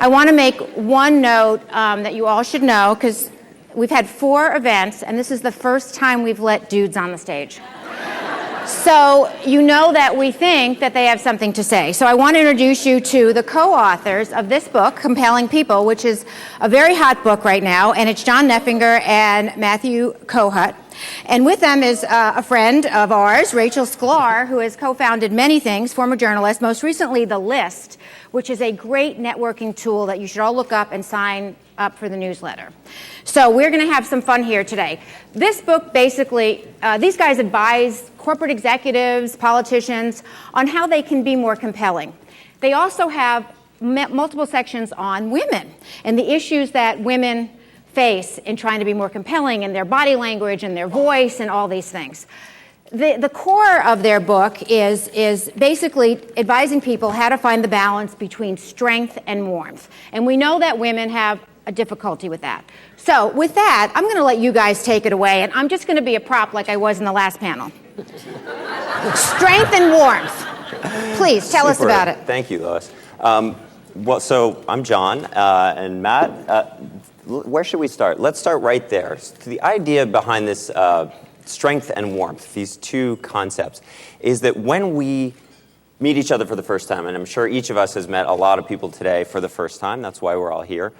I want to make one note that you all should know, because we've had 4 events, and this is the first time we've let dudes on the stage. So you know that we think that they have something to say. So I want to introduce you to the co-authors of this book, Compelling People, which is a very hot book right now, and it's John Neffinger and Matthew Kohut. And with them is a friend of ours, Rachel Sklar, who has co-founded many things, former journalist, most recently TheLi.st, which is a great networking tool that you should all look up and sign up for the newsletter. So we're going to have some fun here today. This book basically, these guys advise corporate executives, politicians, on how they can be more compelling. They also have multiple sections on women and the issues that women face in trying to be more compelling in their body language and their voice and all these things. The core of their book is basically advising people how to find the balance between strength and warmth. And we know that women have a difficulty with that. So with that, I'm going to let you guys take it away, and I'm just going to be a prop like I was in the last panel. Strength and warmth. Please, tell us about it. Thank you, Lois. Well, so I'm John, and Matt, where should we start? Let's start right there. The idea behind this strength and warmth, these two concepts, is that when we meet each other for the first time, and I'm sure each of us has met a lot of people today for the first time, that's why we're all here,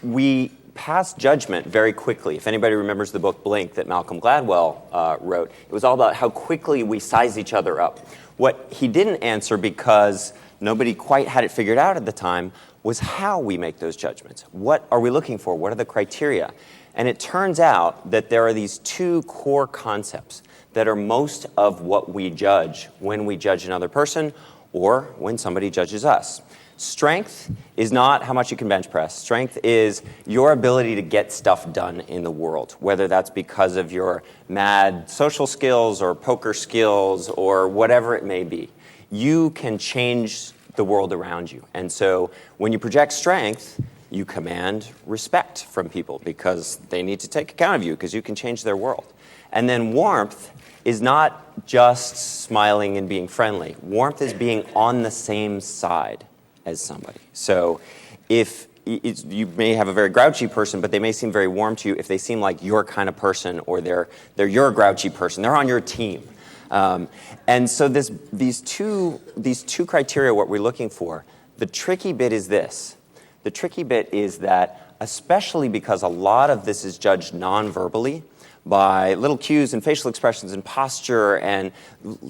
we pass judgment very quickly. If anybody remembers the book Blink that Malcolm Gladwell wrote, it was all about how quickly we size each other up. What he didn't answer, because nobody quite had it figured out at the time, was how we make those judgments. What are we looking for? What are the criteria? And it turns out that there are these 2 core concepts that are most of what we judge when we judge another person or when somebody judges us. Strength is not how much you can bench press. Strength is your ability to get stuff done in the world, whether that's because of your mad social skills or poker skills or whatever it may be. You can change the world around you. And so when you project strength, you command respect from people because they need to take account of you because you can change their world. And then warmth is not just smiling and being friendly. Warmth is being on the same side as somebody. So if you may have a very grouchy person, but they may seem very warm to you if they seem like your kind of person, or they're your grouchy person. They're on your team. And so these two criteria, what we're looking for, the tricky bit is this. The tricky bit is that, especially because a lot of this is judged non-verbally by little cues and facial expressions and posture and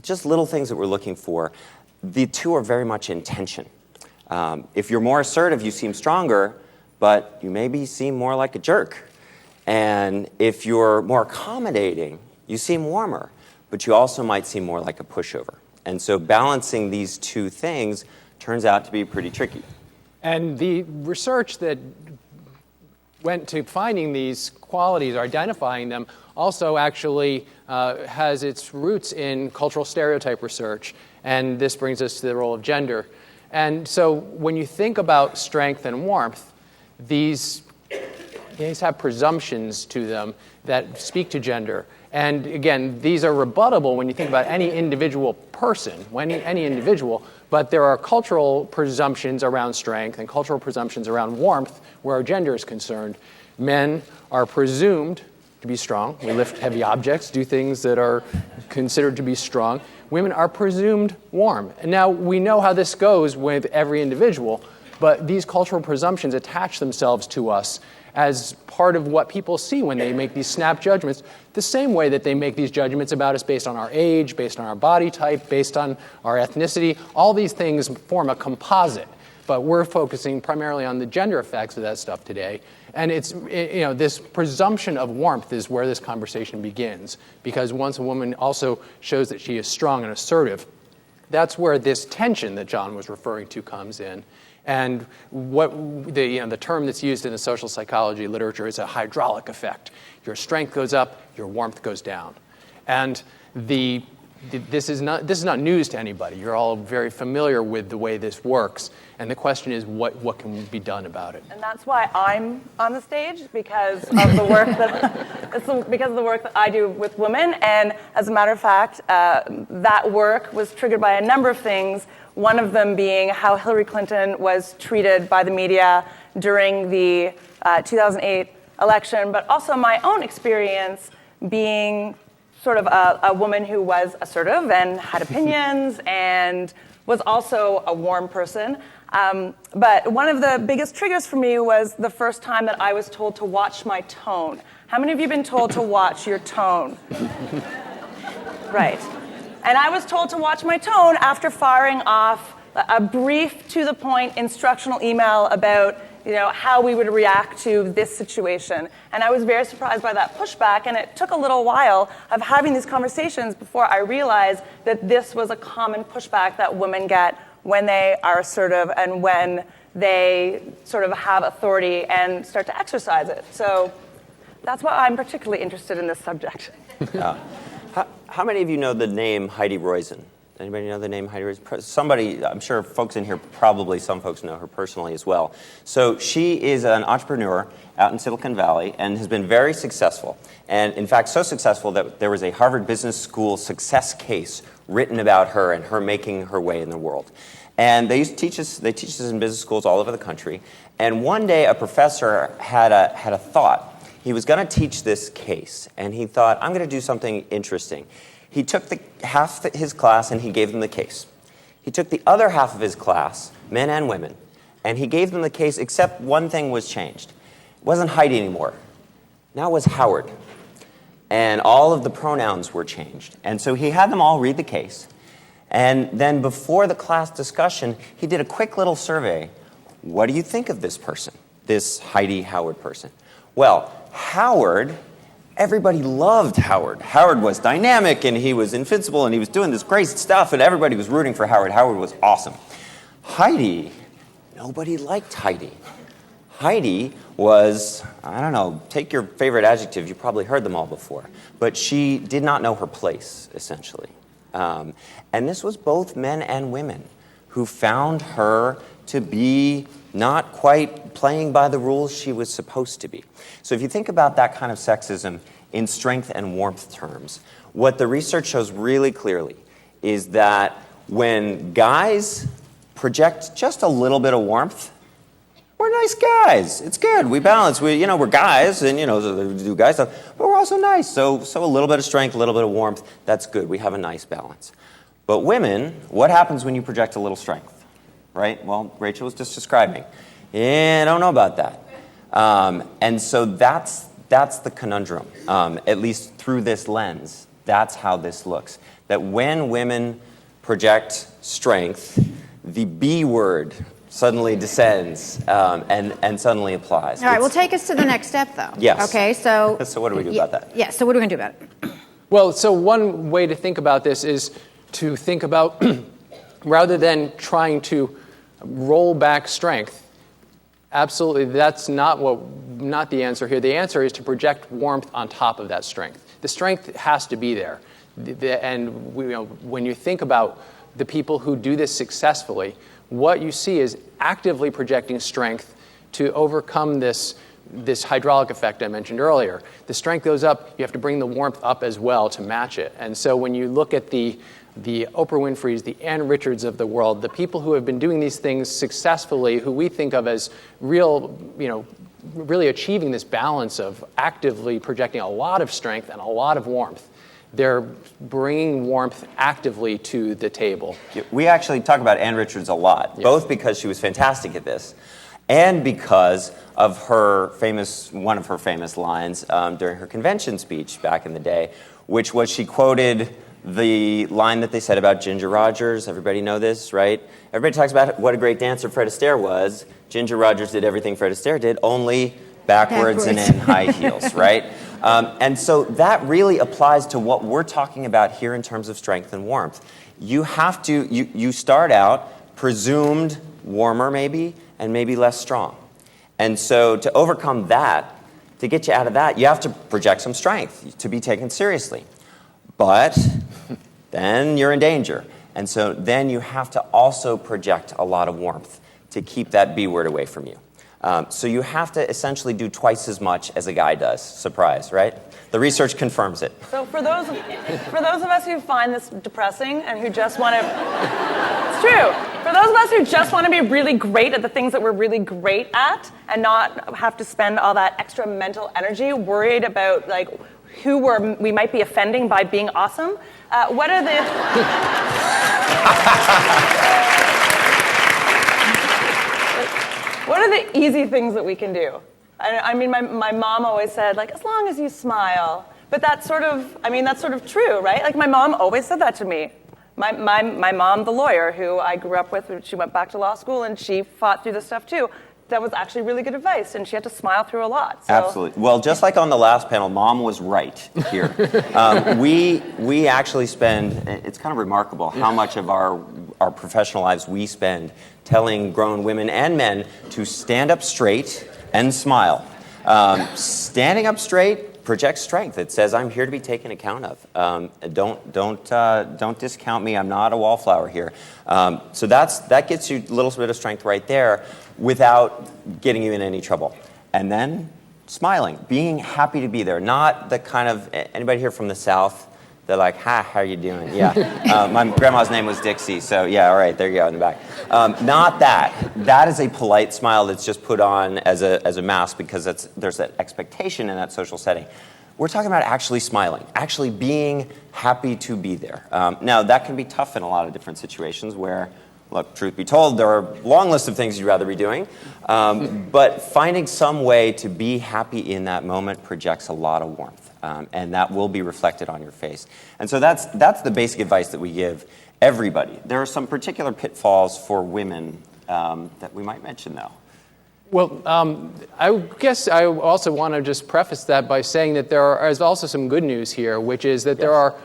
just little things that we're looking for, the 2 are very much in tension. If you're more assertive, you seem stronger, but you maybe seem more like a jerk. And if you're more accommodating, you seem warmer, but you also might seem more like a pushover. And so balancing these 2 things turns out to be pretty tricky. And the research that went to finding these qualities, or identifying them, also actually has its roots in cultural stereotype research. And this brings us to the role of gender. And so when you think about strength and warmth, these have presumptions to them that speak to gender. And again, these are rebuttable when you think about any individual person, any individual, but there are cultural presumptions around strength and cultural presumptions around warmth where our gender is concerned. Men are presumed to be strong. We lift heavy objects, do things that are considered to be strong. Women are presumed warm. And now we know how this goes with every individual, but these cultural presumptions attach themselves to us as part of what people see when they make these snap judgments, the same way that they make these judgments about us based on our age, based on our body type, based on our ethnicity. All these things form a composite, but we're focusing primarily on the gender effects of that stuff today. And it's, this presumption of warmth is where this conversation begins, because once a woman also shows that she is strong and assertive, that's where this tension that John was referring to comes in. And what the term that's used in the social psychology literature is a hydraulic effect. Your strength goes up, your warmth goes down. And the this is not news to anybody. You're all very familiar with the way this works, and the question is what can be done about it. And that's why I'm on the stage, because of the work that I do with women. And as a matter of fact, that work was triggered by a number of things. One of them being how Hillary Clinton was treated by the media during the 2008 election, but also my own experience being sort of a woman who was assertive and had opinions and was also a warm person. But one of the biggest triggers for me was the first time that I was told to watch my tone. How many of you have been told to watch your tone? Right. And I was told to watch my tone after firing off a brief, to-the-point instructional email about how we would react to this situation. And I was very surprised by that pushback, and it took a little while of having these conversations before I realized that this was a common pushback that women get when they are assertive and when they sort of have authority and start to exercise it. So that's why I'm particularly interested in this subject. How many of you know the name Heidi Roizen? Anybody know the name Heidi Roizen? Somebody, I'm sure folks in here, probably some folks know her personally as well. So she is an entrepreneur out in Silicon Valley and has been very successful. And in fact, so successful that there was a Harvard Business School success case written about her and her making her way in the world. And they teach us in business schools all over the country. And one day a professor had a thought. He was going to teach this case, and he thought, I'm going to do something interesting. He took half his class and he gave them the case. He took the other half of his class, men and women, and he gave them the case, except one thing was changed. It wasn't Heidi anymore. Now it was Howard. And all of the pronouns were changed. And so he had them all read the case. And then before the class discussion, he did a quick little survey. What do you think of this person, this Heidi-Howard person? Well, Howard, everybody loved Howard. Howard was dynamic, and he was invincible, and he was doing this great stuff, and everybody was rooting for Howard. Howard was awesome. Heidi, nobody liked Heidi. Heidi was, I don't know, take your favorite adjective. You probably heard them all before. But she did not know her place, essentially. And this was both men and women who found her to be not quite playing by the rules she was supposed to be. So if you think about that kind of sexism in strength and warmth terms, what the research shows really clearly is that when guys project just a little bit of warmth, we're nice guys. It's good. We balance. We're guys, and so we do guy stuff, but we're also nice. So a little bit of strength, a little bit of warmth, that's good. We have a nice balance. But women, what happens when you project a little strength? Right? Well, Rachel was just describing. Yeah, I don't know about that. And so that's the conundrum, at least through this lens. That's how this looks. That when women project strength, the B word suddenly descends and suddenly applies. All right, well, take us to the next step, though. Yes. Okay, so... So what do we do about that? Yeah, so what are we going to do about it? Well, so one way to think about this is to think about, rather than trying to roll back strength, absolutely, that's not the answer here. The answer is to project warmth on top of that strength. The strength has to be there. And when you think about the people who do this successfully, what you see is actively projecting strength to overcome this hydraulic effect I mentioned earlier. The strength goes up, you have to bring the warmth up as well to match it. And so when you look at the Oprah Winfrey's, the Ann Richards of the world, the people who have been doing these things successfully, who we think of as really achieving this balance of actively projecting a lot of strength and a lot of warmth, they're bringing warmth actively to the table. We actually talk about Ann Richards a lot, both because she was fantastic at this and because of one of her famous lines during her convention speech back in the day, which was she quoted the line that they said about Ginger Rogers. Everybody know this, right? Everybody talks about what a great dancer Fred Astaire was. Ginger Rogers did everything Fred Astaire did, only backwards. And in high heels, right? And so that really applies to what we're talking about here in terms of strength and warmth. You have to, you start out presumed warmer maybe, and maybe less strong. And so to overcome that, to get you out of that, you have to project some strength to be taken seriously. But then you're in danger. And so then you have to also project a lot of warmth to keep that B word away from you. So you have to essentially do twice as much as a guy does. Surprise, right? The research confirms it. So for those of us who find this depressing and who just want to, it's true. For those of us who just want to be really great at the things that we're really great at and not have to spend all that extra mental energy worried about like who we might be offending by being awesome, what are the... What are the easy things that we can do? I mean, my mom always said, like, as long as you smile. But that's sort of true, right? Like, my mom always said that to me. My mom, the lawyer, who I grew up with, she went back to law school, and she fought through this stuff, too. That was actually really good advice, and she had to smile through a lot. So. Absolutely. Well, just like on the last panel, Mom was right here. We actually spend, it's kind of remarkable how much of our professional lives we spend telling grown women and men to stand up straight and smile. Standing up straight projects strength. It says, I'm here to be taken account of. Don't discount me. I'm not a wallflower here. So that gets you a little bit of strength right there without getting you in any trouble. And then smiling, being happy to be there. Not the kind of, anybody here from the South? They're like, hi, how are you doing? Yeah. My grandma's name was Dixie, so yeah, all right, there you go in the back. Not that. That is a polite smile that's just put on as a mask because there's that expectation in that social setting. We're talking about actually smiling, actually being happy to be there. Now, that can be tough in a lot of different situations where, look, truth be told, there are a long list of things you'd rather be doing. But finding some way to be happy in that moment projects a lot of warmth. And that will be reflected on your face. And so that's the basic advice that we give everybody. There are some particular pitfalls for women that we might mention, though. Well, I guess I also want to just preface that by saying that there is also some good news here, which is that there are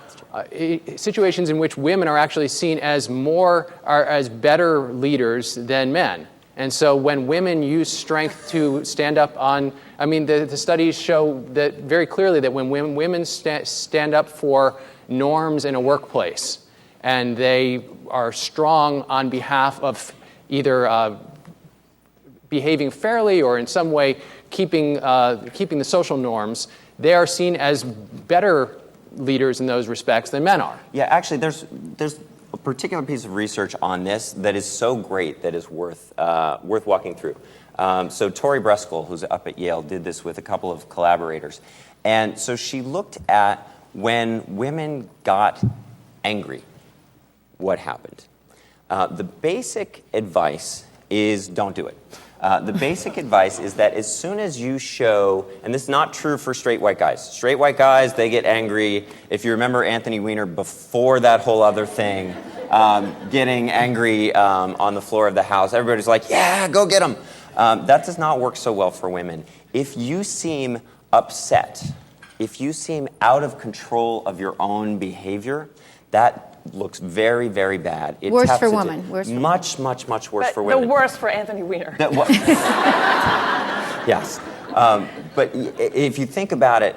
situations in which women are actually seen as better leaders than men. And so when women use strength to stand up on, I mean, the studies show that very clearly that when women stand up for norms in a workplace and they are strong on behalf of either behaving fairly or in some way keeping the social norms, they are seen as better leaders in those respects than men are. Yeah, actually, there's a particular piece of research on this that is so great that is worth walking through. So Tori Breskel, who's up at Yale, did this with a couple of collaborators. And so she looked at when women got angry, what happened. The basic advice is don't do it. The basic advice is that as soon as you show, and this is not true for straight white guys. Straight white guys, they get angry. If you remember Anthony Weiner before that whole other thing, getting angry on the floor of the house, everybody's like, yeah, go get him. That does not work so well for women. If you seem upset, if you seem out of control of your own behavior, that looks very, very bad. Worse for women. Much worse for women. The worst for Anthony Weiner. Yes. But if you think about it,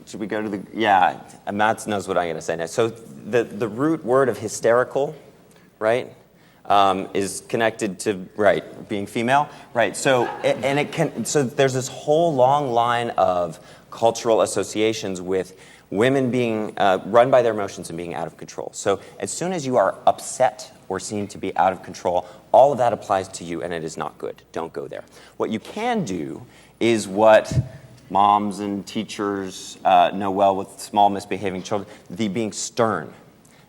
should we go to the, yeah, Matt knows what I'm going to say next. So the root word of hysterical, right, is connected to, right, being female. Right, so, and it can, so there's this whole long line of cultural associations with women being run by their emotions and being out of control. So as soon as you are upset or seem to be out of control, all of that applies to you, and it is not good. Don't go there. What you can do is what moms and teachers know well with small misbehaving children, the being stern,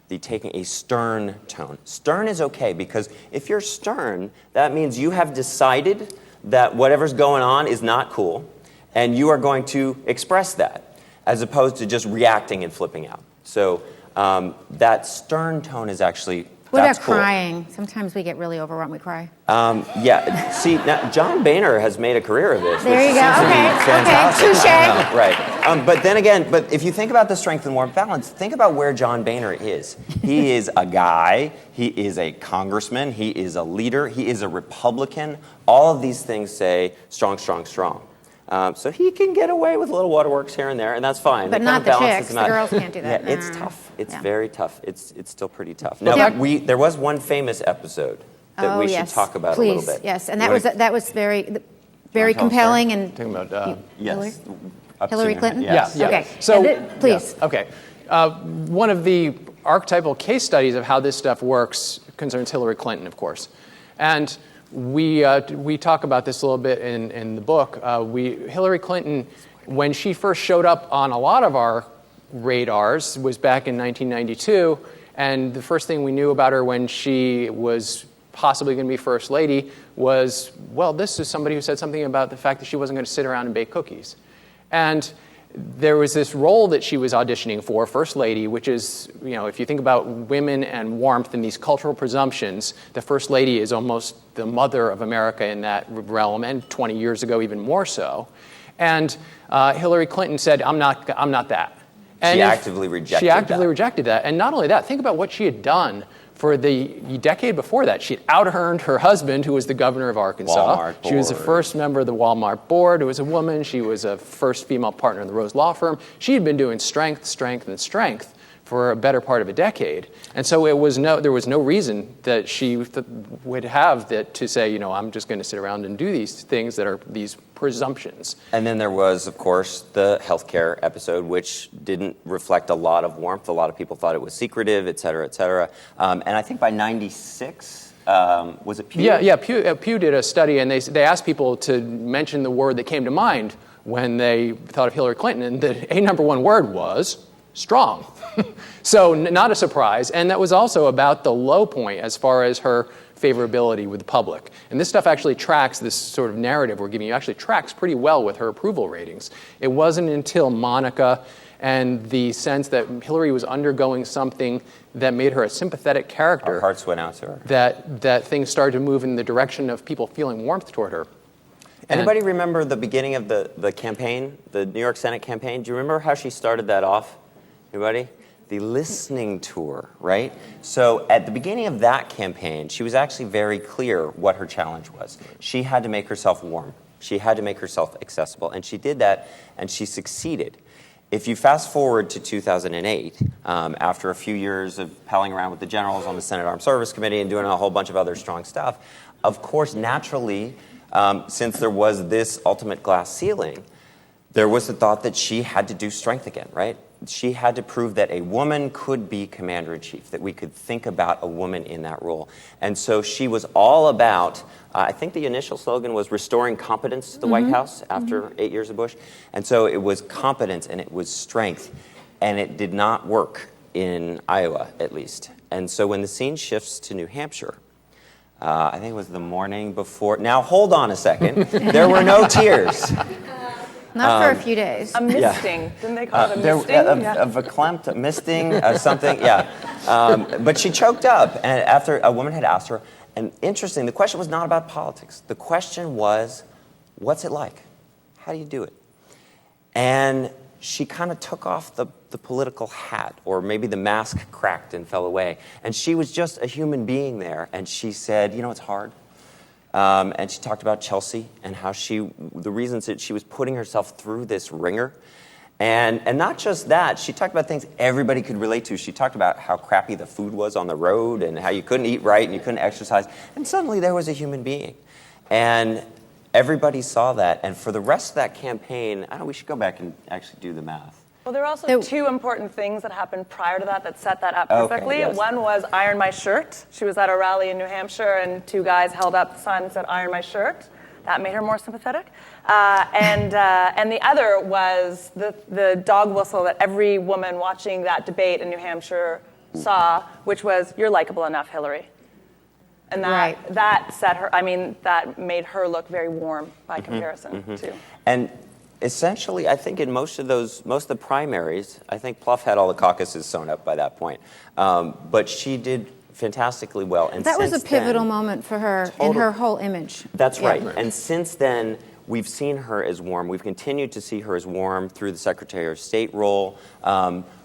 the taking a stern tone. Stern is okay, because if you're stern, that means you have decided that whatever's going on is not cool, and you are going to express that, as opposed to just reacting and flipping out. So that stern tone is actually, what that's about cool. crying? Sometimes we get really overwhelmed, we cry. Yeah, see, now, John Boehner has made a career of this. There you go, okay, touche. Right, but then again, but if you think about the strength and warmth balance, think about where John Boehner is. He is a guy, he is a congressman, he is a leader, he is a Republican. All of these things say strong, strong, strong. So he can get away with little waterworks here and there, and that's fine. But It not kind of the balances chicks. them The out. girls can't do that. Yeah, it's No. tough. It's Yeah. very tough. It's still pretty tough. Well, Now, that- there was one famous episode that we should talk about Please, a little bit. yes, and You that was very tell us, compelling and Talking about, Yes. Up to Hillary New- Clinton? Yes. Yeah. Okay. So, please. yeah, okay. One of the archetypal case studies of how this stuff works concerns Hillary Clinton, of course. And we talk about this a little bit in the book. Hillary Clinton, when she first showed up on a lot of our radars, was back in 1992. And the first thing we knew about her when she was possibly going to be First Lady was, well, this is somebody who said something about the fact that she wasn't going to sit around and bake cookies. And there was this role that she was auditioning for, First Lady, which is, if you think about women and warmth and these cultural presumptions, the First Lady is almost the mother of America in that realm, and 20 years ago even more so. And Hillary Clinton said, I'm not that. And She actively rejected that. And not only that, think about what she had done for the decade before that. She had out-earned her husband, who was the governor of Arkansas. Walmart She was the board. first member of the Walmart board who was a woman. She was a first female partner in the Rose Law Firm. She had been doing strength for a better part of a decade. And so there was no reason that she would have that to say, I'm just going to sit around and do these things that are these presumptions. And then there was, of course, the healthcare episode, which didn't reflect a lot of warmth. A lot of people thought it was secretive, et cetera, et cetera. And I think by 96, was it Pew? Yeah. Pew did a study, and they asked people to mention the word that came to mind when they thought of Hillary Clinton, and the number one word was strong. So not a surprise. And that was also about the low point as far as her favorability with the public. And this stuff actually tracks, this sort of narrative we're giving you actually tracks pretty well with her approval ratings. It wasn't until Monica and the sense that Hillary was undergoing something that made her a sympathetic character. Our hearts went out to her. That things started to move in the direction of people feeling warmth toward her. Anybody remember the beginning of the campaign, the New York Senate campaign? Do you remember how she started that off? Anybody? The listening tour, right? So at the beginning of that campaign, she was actually very clear what her challenge was. She had to make herself warm. She had to make herself accessible. And she did that, and she succeeded. If you fast forward to 2008, after a few years of palling around with the generals on the Senate Armed Service Committee and doing a whole bunch of other strong stuff, of course, naturally, since there was this ultimate glass ceiling, there was the thought that she had to do strength again, right? She had to prove that a woman could be commander-in-chief, that we could think about a woman in that role. And so she was all about, I think the initial slogan was restoring competence to the White House after 8 years of Bush. And so it was competence and it was strength. And it did not work in Iowa, at least. And so when the scene shifts to New Hampshire, I think it was the morning before. Now, hold on a second. There were no tears. Not for a few days. A misting. Didn't they call it a misting? A verklempt, a misting, something, yeah. But she choked up, and after a woman had asked her, and interesting, the question was not about politics. The question was, what's it like? How do you do it? And she kind of took off the political hat, or maybe the mask cracked and fell away. And she was just a human being there, and she said, it's hard. And she talked about Chelsea and how the reasons that she was putting herself through this ringer. And not just that, she talked about things everybody could relate to. She talked about how crappy the food was on the road and how you couldn't eat right and you couldn't exercise. And suddenly there was a human being. And everybody saw that. And for the rest of that campaign, we should go back and actually do the math. Well, there were also two important things that happened prior to that set that up perfectly. Okay, yes. One was iron my shirt. She was at a rally in New Hampshire, and two guys held up the sign that said iron my shirt. That made her more sympathetic. And the other was the dog whistle that every woman watching that debate in New Hampshire saw, which was, "You're likable enough, Hillary." And that set her, that made her look very warm by comparison, too. And essentially, I think in most of the primaries, I think Pluff had all the caucuses sewn up by that point. But she did fantastically well. And That was a since pivotal then, moment for her in her whole image. That's right. And since then, we've seen her as warm. We've continued to see her as warm through the Secretary of State role.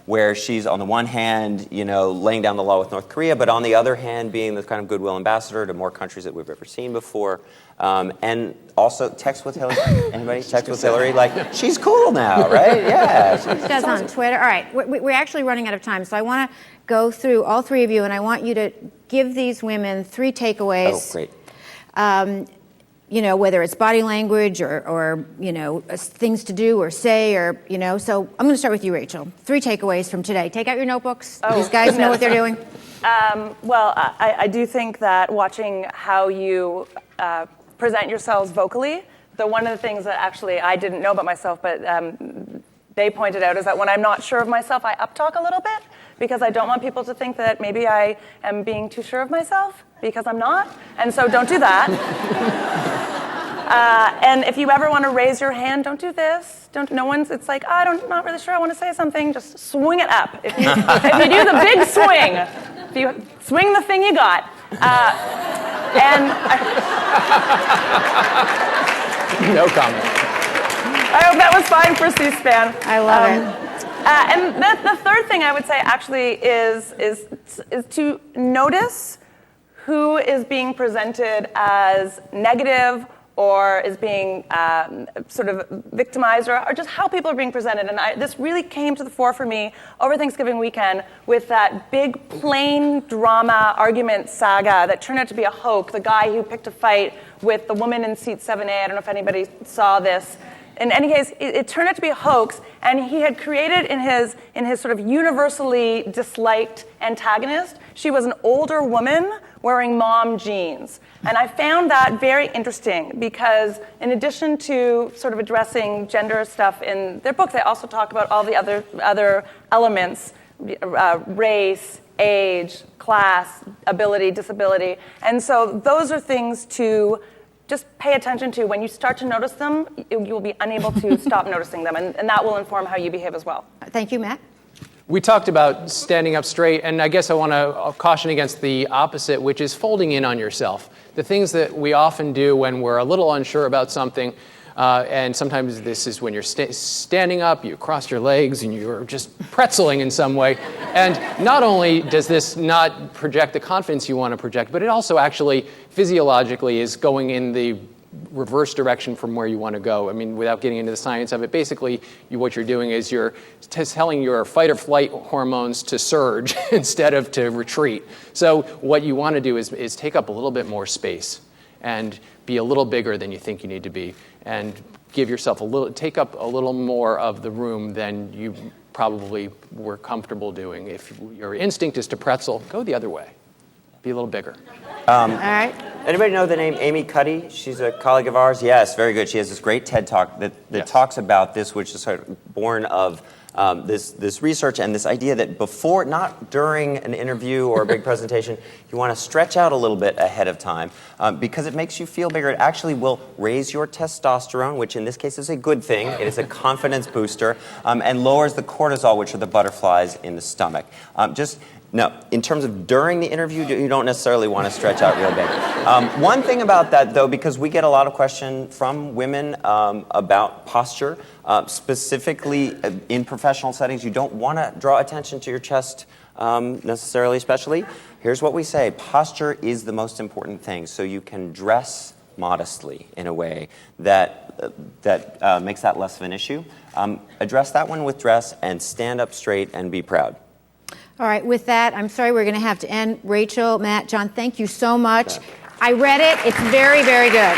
where she's on the one hand, laying down the law with North Korea, but on the other hand, being the kind of goodwill ambassador to more countries that we've ever seen before. And also, text with Hillary. Anybody? Text with Hillary? Like, she's cool now, right? Yeah. She does on Twitter. All right, we're actually running out of time, so I want to go through all three of you, and I want you to give these women 3 takeaways. Oh, great. Whether it's body language or things to do or say so I'm going to start with you, Rachel. 3 takeaways from today. Take out your notebooks. These guys know what they're doing. Well, I do think that watching how you present yourselves vocally, one of the things that actually I didn't know about myself, but they pointed out is that when I'm not sure of myself, I uptalk a little bit because I don't want people to think that maybe I am being too sure of myself because I'm not. And so don't do that. And if you ever want to raise your hand, don't do this. It's like, I'm not really sure I want to say something. Just swing it up. If you do the big swing, if you swing the thing you got. No comment. I hope that was fine for C-SPAN. I love it. And the third thing I would say actually is to notice who is being presented as negative or is being sort of victimized, or just how people are being presented. And this really came to the fore for me over Thanksgiving weekend with that big plain drama argument saga that turned out to be a hoax. The guy who picked a fight with the woman in seat 7A, I don't know if anybody saw this. In any case, it turned out to be a hoax, and he had created in his sort of universally disliked antagonist, she was an older woman wearing mom jeans. And I found that very interesting because in addition to sort of addressing gender stuff in their book, they also talk about all the other elements, race, age, class, ability, disability. And so those are things to just pay attention to. When you start to notice them, you will be unable to stop noticing them, and that will inform how you behave as well. Thank you, Matt. We talked about standing up straight, and I guess I want to caution against the opposite, which is folding in on yourself. The things that we often do when we're a little unsure about something, and sometimes this is when you're standing up, you cross your legs, and you're just pretzeling in some way. And not only does this not project the confidence you want to project, but it also actually physiologically is going in the reverse direction from where you want to go. I mean, without getting into the science of it, basically what you're doing is you're telling your fight or flight hormones to surge instead of to retreat. So what you want to do is take up a little bit more space and be a little bigger than you think you need to be, and give yourself take up a little more of the room than you probably were comfortable doing. If your instinct is to pretzel, go the other way. Be a little bigger. All right. Anybody know the name Amy Cuddy? She's a colleague of ours. Yes, very good. She has this great TED Talk that talks about this, which is sort of born of this research and this idea that before, not during an interview or a big presentation, you want to stretch out a little bit ahead of time because it makes you feel bigger. It actually will raise your testosterone, which in this case is a good thing. It is a confidence booster, and lowers the cortisol, which are the butterflies in the stomach. No, in terms of during the interview, you don't necessarily want to stretch out real big. One thing about that, though, because we get a lot of questions from women about posture, specifically in professional settings, you don't want to draw attention to your chest necessarily, especially. Here's what we say. Posture is the most important thing, so you can dress modestly in a way that makes that less of an issue. Address that one with dress and stand up straight and be proud. All right, with that, I'm sorry we're going to have to end. Rachel, Matt, John, thank you so much. I read it. It's very, very good.